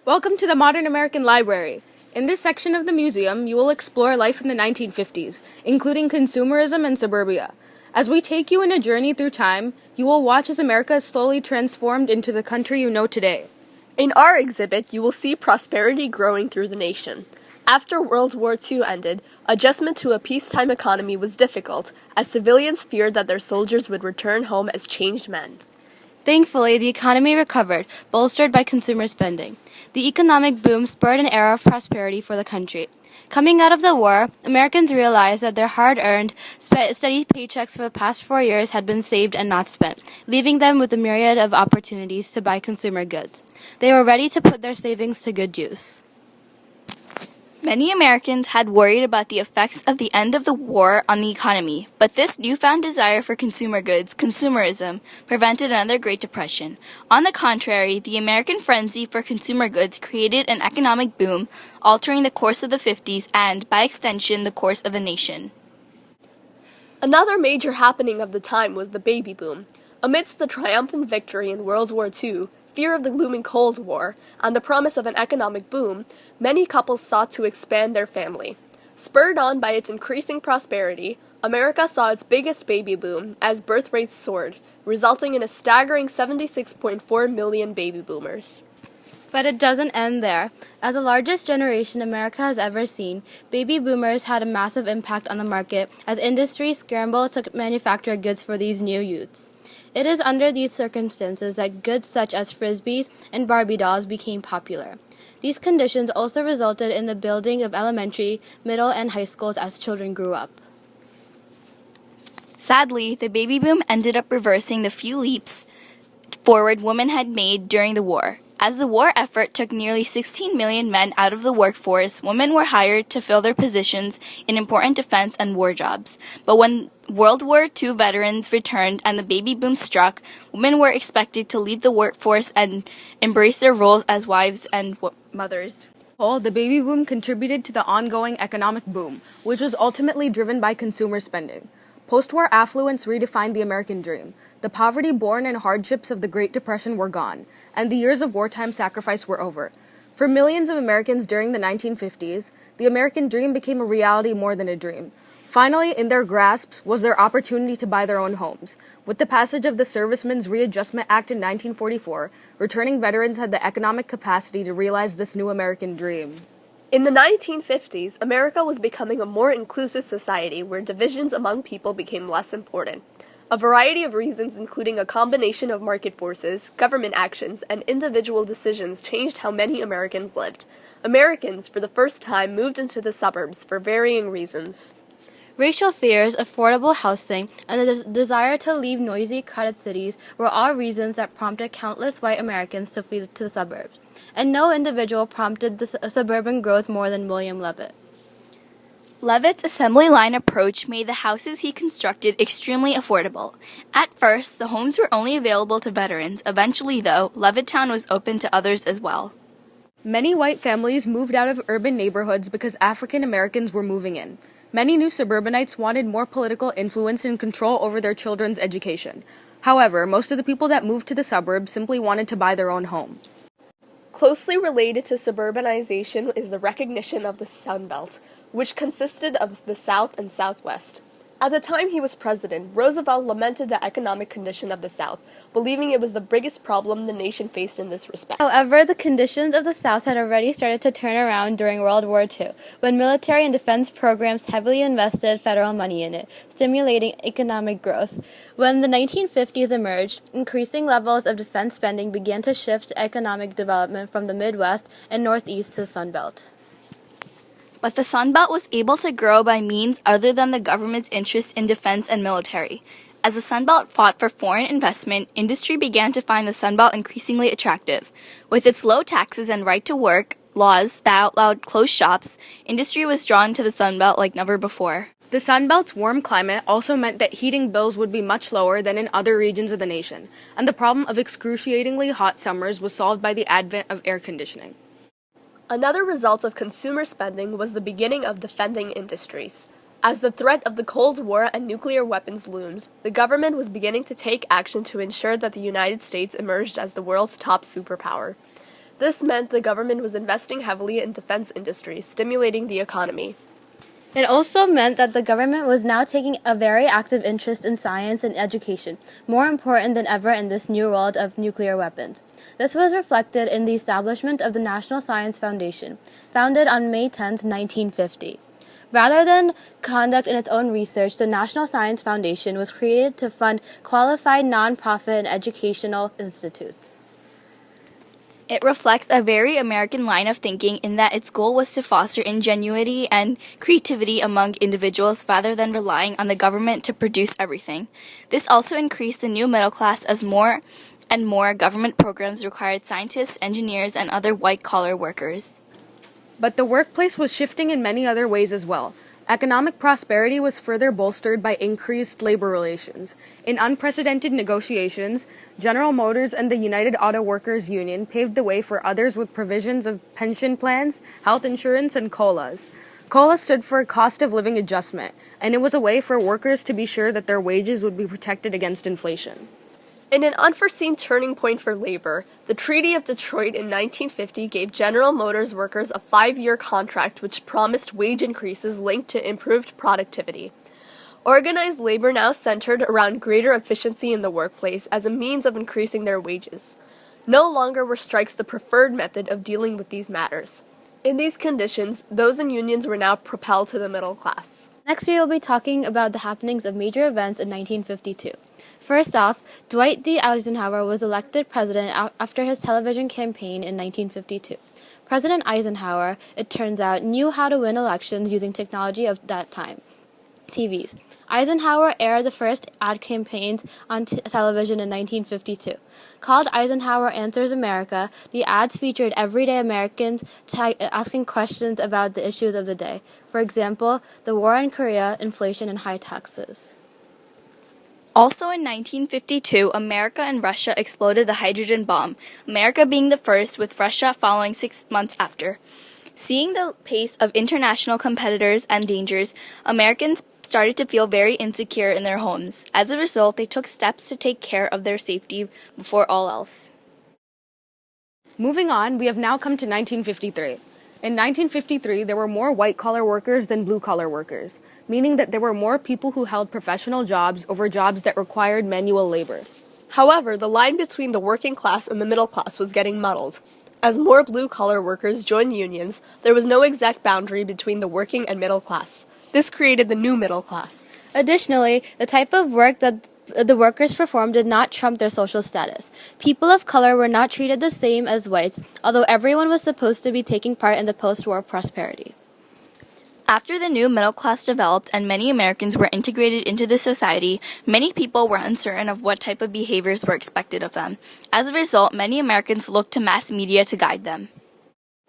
Welcome to the Modern American Library. In this section of the museum, you will explore life in the 1950s, including consumerism and suburbia. As we take you in a journey through time, you will watch as America slowly transformed into the country you know today. In our exhibit, you will see prosperity growing through the nation. After World War II ended, adjustment to a peacetime economy was difficult, as civilians feared that their soldiers would return home as changed men. Thankfully, the economy recovered, bolstered by consumer spending. The economic boom spurred an era of prosperity for the country. Coming out of the war, Americans realized that their hard-earned, steady paychecks for the past 4 years had been saved and not spent, leaving them with a myriad of opportunities to buy consumer goods. They were ready to put their savings to good use. Many Americans had worried about the effects of the end of the war on the economy, but this newfound desire for consumer goods, consumerism, prevented another Great Depression. On the contrary, the American frenzy for consumer goods created an economic boom, altering the course of the 50s and, by extension, the course of the nation. Another major happening of the time was the baby boom. Amidst the triumphant victory in World War II, fear of the looming Cold War, and the promise of an economic boom, many couples sought to expand their family. Spurred on by its increasing prosperity, America saw its biggest baby boom as birth rates soared, resulting in a staggering 76.4 million baby boomers. But it doesn't end there. As the largest generation America has ever seen, baby boomers had a massive impact on the market as industries scrambled to manufacture goods for these new youths. It is under these circumstances that goods such as Frisbees and Barbie dolls became popular. These conditions also resulted in the building of elementary, middle, and high schools as children grew up. Sadly, the baby boom ended up reversing the few leaps forward women had made during the war. As the war effort took nearly 16 million men out of the workforce, women were hired to fill their positions in important defense and war jobs. But when World War II veterans returned and the baby boom struck, women were expected to leave the workforce and embrace their roles as wives and mothers. The baby boom contributed to the ongoing economic boom, which was ultimately driven by consumer spending. Post-war affluence redefined the American dream. The poverty born and hardships of the Great Depression were gone, and the years of wartime sacrifice were over. For millions of Americans during the 1950s, the American dream became a reality more than a dream. Finally, in their grasps was their opportunity to buy their own homes. With the passage of the Servicemen's Readjustment Act in 1944, returning veterans had the economic capacity to realize this new American dream. In the 1950s, America was becoming a more inclusive society where divisions among people became less important. A variety of reasons, including a combination of market forces, government actions, and individual decisions, changed how many Americans lived. Americans, for the first time, moved into the suburbs for varying reasons. Racial fears, affordable housing, and the desire to leave noisy, crowded cities were all reasons that prompted countless white Americans to flee to the suburbs. And no individual prompted the suburban growth more than William Levitt. Levitt's assembly line approach made the houses he constructed extremely affordable. At first, the homes were only available to veterans. Eventually, though, Levittown was open to others as well. Many white families moved out of urban neighborhoods because African Americans were moving in. Many new suburbanites wanted more political influence and control over their children's education. However, most of the people that moved to the suburbs simply wanted to buy their own home. Closely related to suburbanization is the recognition of the Sun Belt, which consisted of the South and Southwest. At the time he was president, Roosevelt lamented the economic condition of the South, believing it was the biggest problem the nation faced in this respect. However, the conditions of the South had already started to turn around during World War II, when military and defense programs heavily invested federal money in it, stimulating economic growth. When the 1950s emerged, increasing levels of defense spending began to shift economic development from the Midwest and Northeast to the Sun Belt. But the Sun Belt was able to grow by means other than the government's interest in defense and military. As the Sun Belt fought for foreign investment, industry began to find the Sun Belt increasingly attractive. With its low taxes and right-to-work laws that outlawed closed shops, industry was drawn to the Sun Belt like never before. The Sun Belt's warm climate also meant that heating bills would be much lower than in other regions of the nation, and the problem of excruciatingly hot summers was solved by the advent of air conditioning. Another result of consumer spending was the beginning of defending industries. As the threat of the Cold War and nuclear weapons loomed, the government was beginning to take action to ensure that the United States emerged as the world's top superpower. This meant the government was investing heavily in defense industries, stimulating the economy. It also meant that the government was now taking a very active interest in science and education, more important than ever in this new world of nuclear weapons. This was reflected in the establishment of the National Science Foundation, founded on May 10, 1950. Rather than conduct in its own research, the National Science Foundation was created to fund qualified nonprofit and educational institutes. It reflects a very American line of thinking in that its goal was to foster ingenuity and creativity among individuals rather than relying on the government to produce everything. This also increased the new middle class as more and more government programs required scientists, engineers, and other white-collar workers. But the workplace was shifting in many other ways as well. Economic prosperity was further bolstered by increased labor relations. In unprecedented negotiations, General Motors and the United Auto Workers Union paved the way for others with provisions of pension plans, health insurance, and COLAs. COLA stood for Cost of Living Adjustment, and it was a way for workers to be sure that their wages would be protected against inflation. In an unforeseen turning point for labor, the Treaty of Detroit in 1950 gave General Motors workers a 5-year contract which promised wage increases linked to improved productivity. Organized labor now centered around greater efficiency in the workplace as a means of increasing their wages. No longer were strikes the preferred method of dealing with these matters. In these conditions, those in unions were now propelled to the middle class. Next, we will be talking about the happenings of major events in 1952. First off, Dwight D. Eisenhower was elected president after his television campaign in 1952. President Eisenhower, it turns out, knew how to win elections using technology of that time, TVs. Eisenhower aired the first ad campaigns on television in 1952. Called Eisenhower Answers America, the ads featured everyday Americans asking questions about the issues of the day. For example, the war in Korea, inflation, and high taxes. Also in 1952, America and Russia exploded the hydrogen bomb, America being the first, with Russia following 6 months after. Seeing the pace of international competitors and dangers, Americans started to feel very insecure in their homes. As a result, they took steps to take care of their safety before all else. Moving on, we have now come to 1953. In 1953, there were more white-collar workers than blue-collar workers, meaning that there were more people who held professional jobs over jobs that required manual labor. However, the line between the working class and the middle class was getting muddled. As more blue-collar workers joined unions, there was no exact boundary between the working and middle class. This created the new middle class. Additionally, the type of work that the workers performed did not trump their social status. People of color were not treated the same as whites, although everyone was supposed to be taking part in the post-war prosperity. After the new middle class developed and many Americans were integrated into the society, many people were uncertain of what type of behaviors were expected of them. As a result, many Americans looked to mass media to guide them.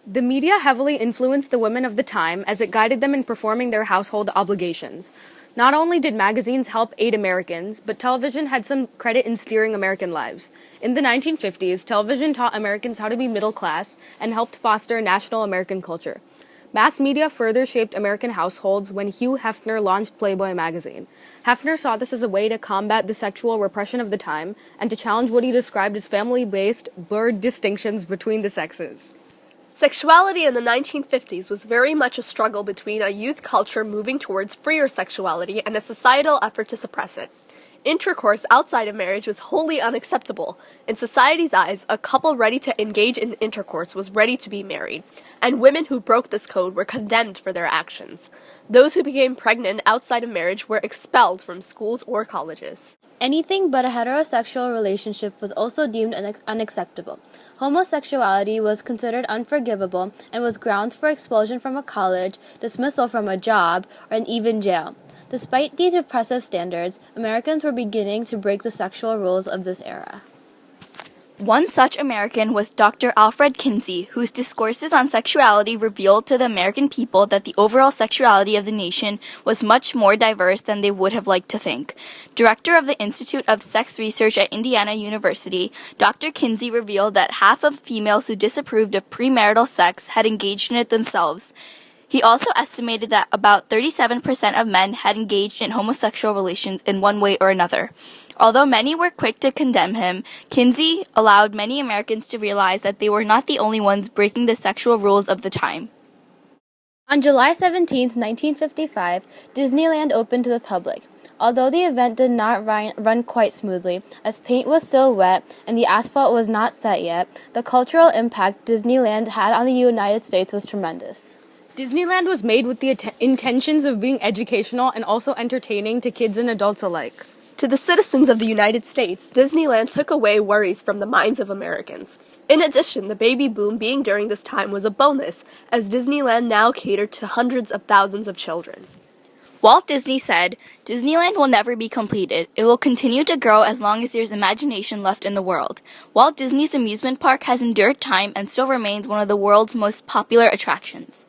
The media heavily influenced the women of the time as it guided them in performing their household obligations. Not only did magazines help aid Americans, but television had some credit in steering American lives. In the 1950s, television taught Americans how to be middle class and helped foster national American culture. Mass media further shaped American households when Hugh Hefner launched Playboy magazine. Hefner saw this as a way to combat the sexual repression of the time and to challenge what he described as family-based, blurred distinctions between the sexes. Sexuality in the 1950s was very much a struggle between a youth culture moving towards freer sexuality and a societal effort to suppress it. Intercourse outside of marriage was wholly unacceptable. In society's eyes, a couple ready to engage in intercourse was ready to be married, and women who broke this code were condemned for their actions. Those who became pregnant outside of marriage were expelled from schools or colleges. Anything but a heterosexual relationship was also deemed unacceptable. Homosexuality was considered unforgivable and was grounds for expulsion from a college, dismissal from a job, and even jail. Despite these repressive standards, Americans were beginning to break the sexual rules of this era. One such American was Dr. Alfred Kinsey, whose discourses on sexuality revealed to the American people that the overall sexuality of the nation was much more diverse than they would have liked to think. Director of the Institute of Sex Research at Indiana University, Dr. Kinsey revealed that half of females who disapproved of premarital sex had engaged in it themselves. He also estimated that about 37% of men had engaged in homosexual relations in one way or another. Although many were quick to condemn him, Kinsey allowed many Americans to realize that they were not the only ones breaking the sexual rules of the time. On July 17, 1955, Disneyland opened to the public. Although the event did not run quite smoothly, as paint was still wet and the asphalt was not set yet, the cultural impact Disneyland had on the United States was tremendous. Disneyland was made with the intentions of being educational and also entertaining to kids and adults alike. To the citizens of the United States, Disneyland took away worries from the minds of Americans. In addition, the baby boom being during this time was a bonus, as Disneyland now catered to hundreds of thousands of children. Walt Disney said, "Disneyland will never be completed. It will continue to grow as long as there's imagination left in the world." Walt Disney's amusement park has endured time and still remains one of the world's most popular attractions.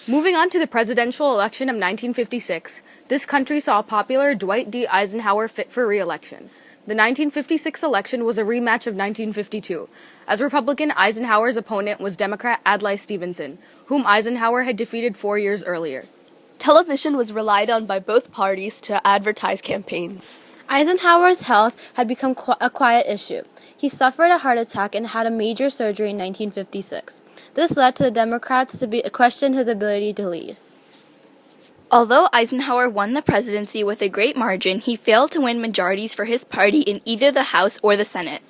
Moving on to the presidential election of 1956, this country saw popular Dwight D. Eisenhower fit for re-election. The 1956 election was a rematch of 1952, as Republican Eisenhower's opponent was Democrat Adlai Stevenson, whom Eisenhower had defeated 4 years earlier. Television was relied on by both parties to advertise campaigns. Eisenhower's health had become a quiet issue. He suffered a heart attack and had a major surgery in 1956. This led to the Democrats to question his ability to lead. Although Eisenhower won the presidency with a great margin, he failed to win majorities for his party in either the House or the Senate.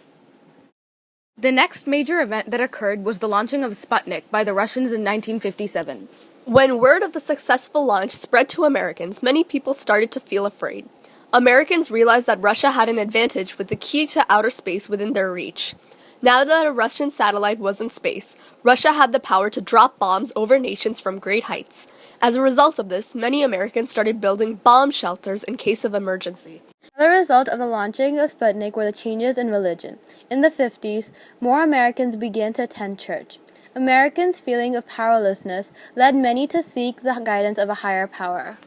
The next major event that occurred was the launching of Sputnik by the Russians in 1957. When word of the successful launch spread to Americans, many people started to feel afraid. Americans realized that Russia had an advantage with the key to outer space within their reach. Now that a Russian satellite was in space, Russia had the power to drop bombs over nations from great heights. As a result of this, many Americans started building bomb shelters in case of emergency. Another result of the launching of Sputnik were the changes in religion. In the 50s, more Americans began to attend church. Americans' feeling of powerlessness led many to seek the guidance of a higher power.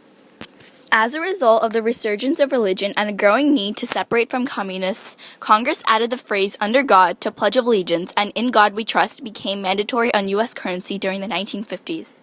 As a result of the resurgence of religion and a growing need to separate from communists, Congress added the phrase "under God" to Pledge of Allegiance, and "In God We Trust" became mandatory on U.S. currency during the 1950s.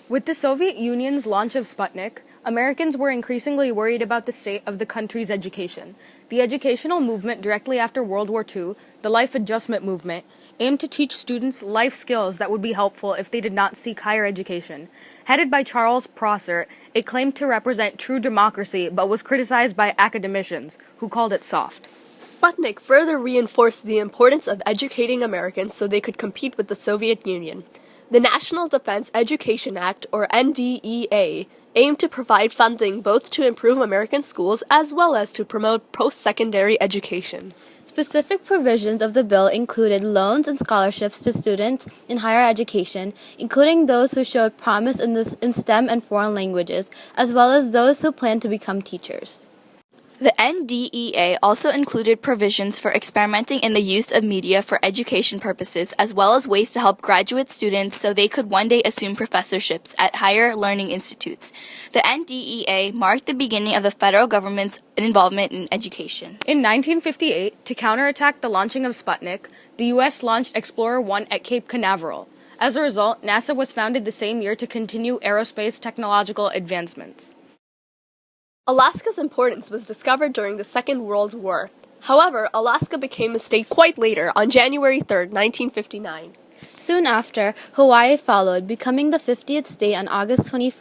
With the Soviet Union's launch of Sputnik, Americans were increasingly worried about the state of the country's education. The educational movement directly after World War II, the Life Adjustment Movement, aimed to teach students life skills that would be helpful if they did not seek higher education. Headed by Charles Prosser, it claimed to represent true democracy but was criticized by academicians, who called it soft. Sputnik further reinforced the importance of educating Americans so they could compete with the Soviet Union. The National Defense Education Act, or NDEA, aimed to provide funding both to improve American schools as well as to promote post-secondary education. Specific provisions of the bill included loans and scholarships to students in higher education, including those who showed promise in STEM and foreign languages, as well as those who planned to become teachers. The NDEA also included provisions for experimenting in the use of media for education purposes, as well as ways to help graduate students so they could one day assume professorships at higher learning institutes. The NDEA marked the beginning of the federal government's involvement in education. In 1958, to counterattack the launching of Sputnik, the U.S. launched Explorer 1 at Cape Canaveral. As a result, NASA was founded the same year to continue aerospace technological advancements. Alaska's importance was discovered during the Second World War. However, Alaska became a state quite later, on January 3, 1959. Soon after, Hawaii followed, becoming the 50th state on August 21,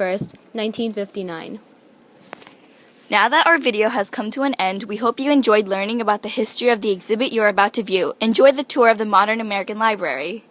1959. Now that our video has come to an end, we hope you enjoyed learning about the history of the exhibit you're about to view. Enjoy the tour of the Modern American Library.